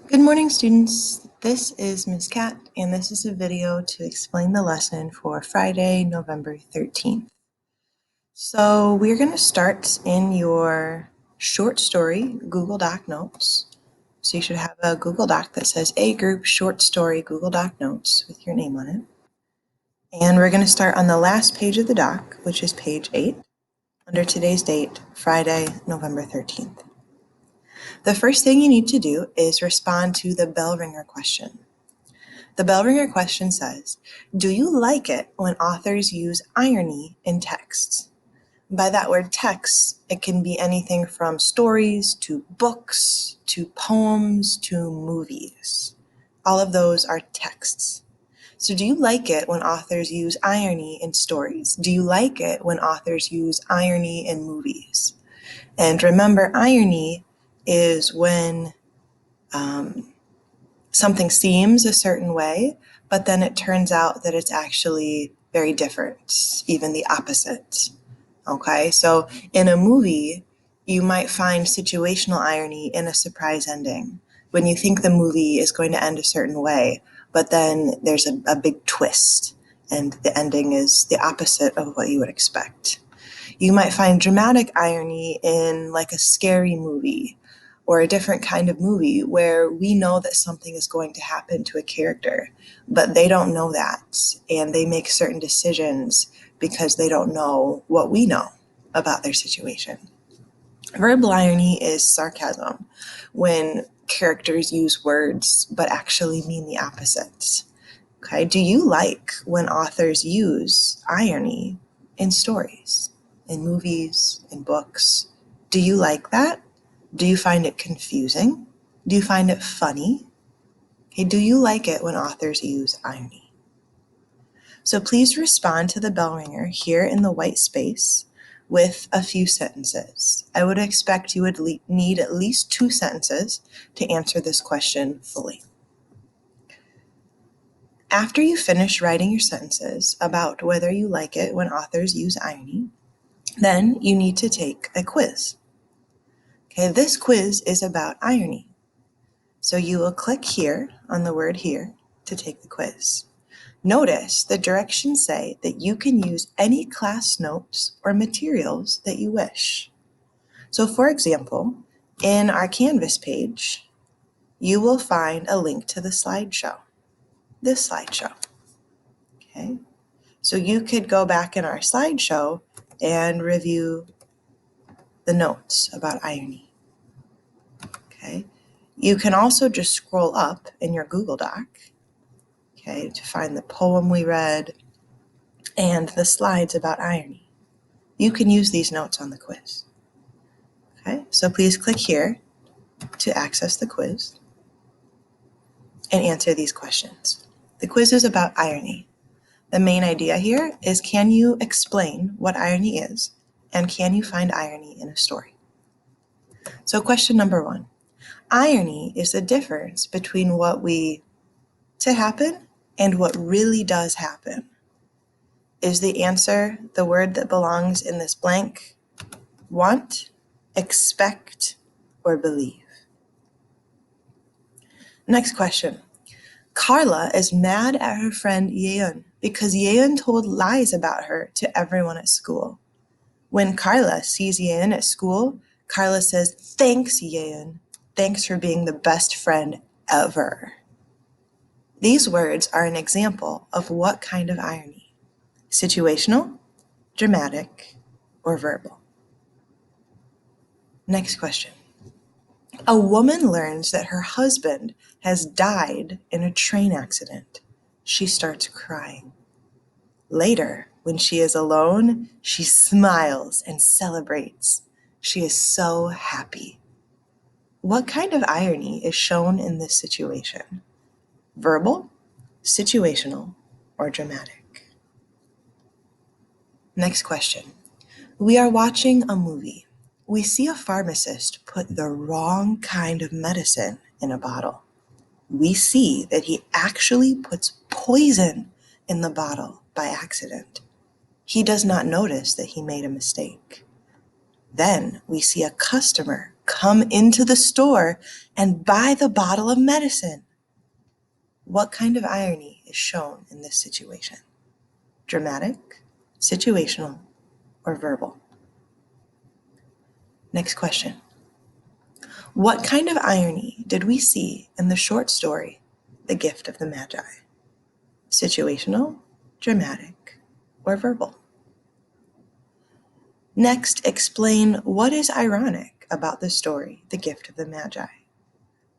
Good morning, students. This is Ms. Kat, and this is a video to explain the lesson for Friday, November 13th. So we're going to start in your short story Google Doc notes. So you should have a Google Doc that says A Group Short Story Google Doc Notes with your name on it. And we're going to start on the last page of the doc, which is page 8, under today's date, Friday, November 13th. The first thing you need to do is respond to the bell ringer question. The bell ringer question says, do you like it when authors use irony in texts? By that word text, it can be anything from stories to books to poems to movies. All of those are texts. So do you like it when authors use irony in stories? Do you like it when authors use irony in movies? And remember, irony is when something seems a certain way, but then it turns out that it's actually very different, even the opposite. Okay, so in a movie, you might find situational irony in a surprise ending when you think the movie is going to end a certain way, but then there's a big twist and the ending is the opposite of what you would expect. You might find dramatic irony in like a scary movie or a different kind of movie where we know that something is going to happen to a character, but they don't know that, and they make certain decisions because they don't know what we know about their situation. Verbal irony is sarcasm, when characters use words but actually mean the opposite. Okay, do you like when authors use irony in stories, in movies, in books? Do you like that? Do you find it confusing? Do you find it funny? Okay, do you like it when authors use irony? So please respond to the bell ringer here in the white space with a few sentences. I would expect you would need at least 2 sentences to answer this question fully. After you finish writing your sentences about whether you like it when authors use irony, then you need to take a quiz. Okay, this quiz is about irony. So you will click here on the word here to take the quiz. Notice the directions say that you can use any class notes or materials that you wish. So for example, in our Canvas page, you will find a link to the slideshow, this slideshow. Okay, so you could go back in our slideshow and review the notes about irony. Okay, you can also just scroll up in your Google Doc, okay, to find the poem we read and the slides about irony. You can use these notes on the quiz. Okay, so please click here to access the quiz and answer these questions. The quiz is about irony. The main idea here is, can you explain what irony is, and can you find irony in a story? So question number 1. Irony is the difference between what we to happen and what really does happen. Is the answer the word that belongs in this blank? Want, expect, or believe? Next question. Carla is mad at her friend Yeon because Yeon told lies about her to everyone at school. When Carla sees Yeon at school, Carla says, "Thanks, Yeon. Thanks for being the best friend ever." These words are an example of what kind of irony? Situational, dramatic, or verbal? Next question. A woman learns that her husband has died in a train accident. She starts crying. Later, when she is alone, she smiles and celebrates. She is so happy. What kind of irony is shown in this situation? Verbal, situational, or dramatic? Next question. We are watching a movie. We see a pharmacist put the wrong kind of medicine in a bottle. We see that he actually puts poison in the bottle by accident. He does not notice that he made a mistake. Then we see a customer come into the store and buy the bottle of medicine. What kind of irony is shown in this situation? Dramatic, situational, or verbal? Next question. What kind of irony did we see in the short story, The Gift of the Magi? Situational, dramatic, or verbal? Next, explain what is ironic about the story, The Gift of the Magi.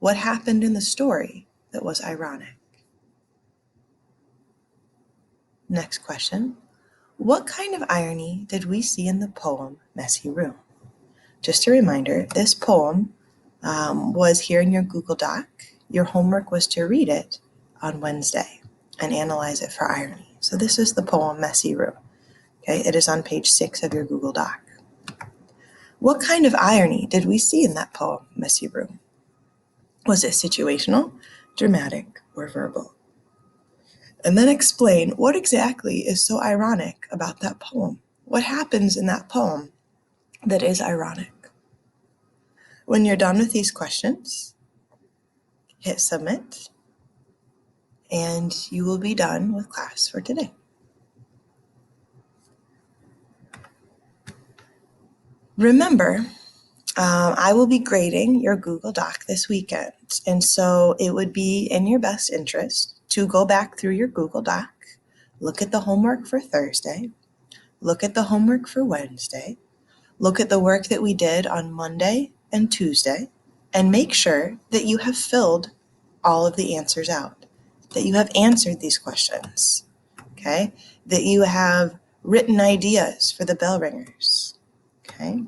What happened in the story that was ironic? Next question. What kind of irony did we see in the poem, Messy Room? Just a reminder, this poem was here in your Google Doc. Your homework was to read it on Wednesday and analyze it for irony. So this is the poem, Messy Room. Okay, it is on page 6 of your Google Doc. What kind of irony did we see in that poem, Messy Room? Was it situational, dramatic, or verbal? And then explain what exactly is so ironic about that poem. What happens in that poem that is ironic? When you're done with these questions, hit submit, and you will be done with class for today. Remember, I will be grading your Google Doc this weekend, and so it would be in your best interest to go back through your Google Doc, look at the homework for Thursday, look at the homework for Wednesday, look at the work that we did on Monday and Tuesday, and make sure that you have filled all of the answers out, that you have answered these questions, okay? That you have written ideas for the bell ringers, okay?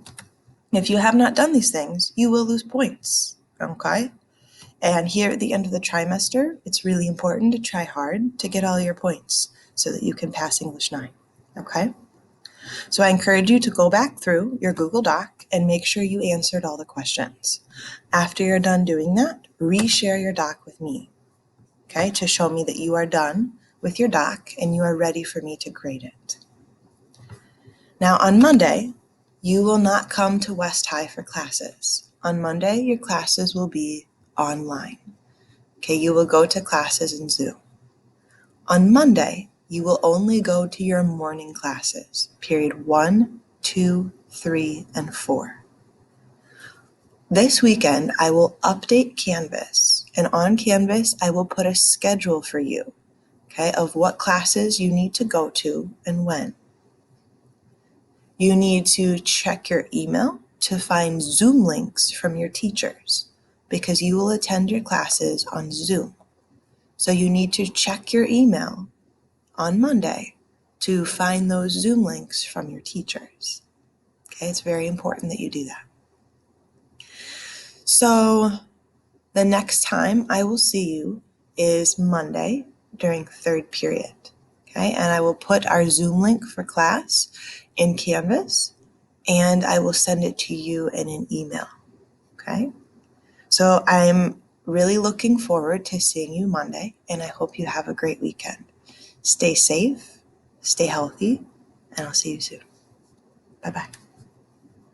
If you have not done these things, you will lose points, okay? And here at the end of the trimester, it's really important to try hard to get all your points so that you can pass English 9, okay? So I encourage you to go back through your Google Doc and make sure you answered all the questions. After you're done doing that, reshare your doc with me, okay, to show me that you are done with your doc and you are ready for me to grade it. Now on Monday, you will not come to West High for classes. On Monday, your classes will be online. Okay, you will go to classes in Zoom. On Monday, you will only go to your morning classes, period 1, 2, 3, and 4. This weekend, I will update Canvas, and on Canvas, I will put a schedule for you, okay, of what classes you need to go to and when. You need to check your email to find Zoom links from your teachers because you will attend your classes on Zoom. So you need to check your email on Monday to find those Zoom links from your teachers. Okay, it's very important that you do that. So the next time I will see you is Monday during third period. Okay, and I will put our Zoom link for class in Canvas and I will send it to you in an email. Okay, so I'm really looking forward to seeing you Monday and I hope you have a great weekend. Stay safe, stay healthy, and I'll see you soon. Bye-bye.